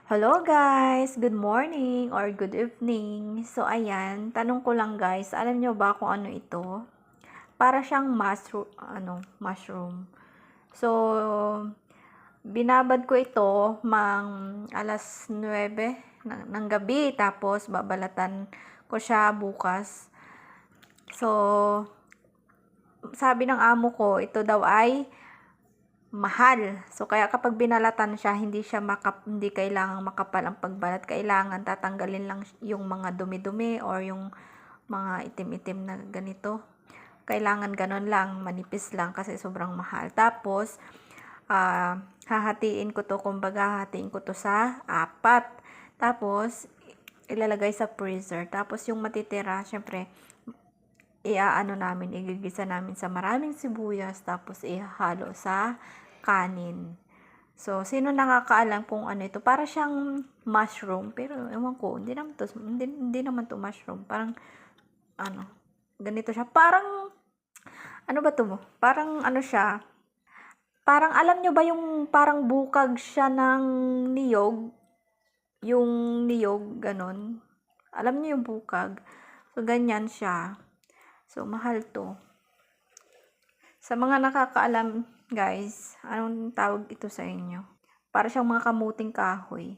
Hello guys! Good morning or good evening. So ayan, tanong ko lang guys, alam nyo ba kung ano ito? Para siyang mushroom. So, binabad ko ito alas 9 ng gabi, tapos babalatan ko siya bukas. So, sabi ng amo ko, ito daw ay mahal. So, kaya kapag binalatan siya, hindi kailangang makapal ang pagbalat. Kailangan tatanggalin lang yung mga dumi-dumi or yung mga itim-itim na ganito. Kailangan ganon lang, manipis lang kasi sobrang mahal. Tapos, hahatiin ko to, kumbaga hahatiin ko to sa 4. Tapos, ilalagay sa freezer. Tapos, yung matitira, syempre, igigisa namin sa maraming sibuyas, tapos ihalo sa kanin. So, sino nakakaalam kung ano ito? Para siyang mushroom, pero ewan ko, hindi naman to mushroom. Parang, ganito siya. Parang, ano ba to mo? Parang ano siya, parang alam nyo ba yung parang bukag siya ng niyog? Yung niyog, ganon. Alam nyo yung bukag? So, ganyan siya. So, mahal to. Sa mga nakakaalam, guys, anong tawag ito sa inyo? Para siyang mga kamuting kahoy.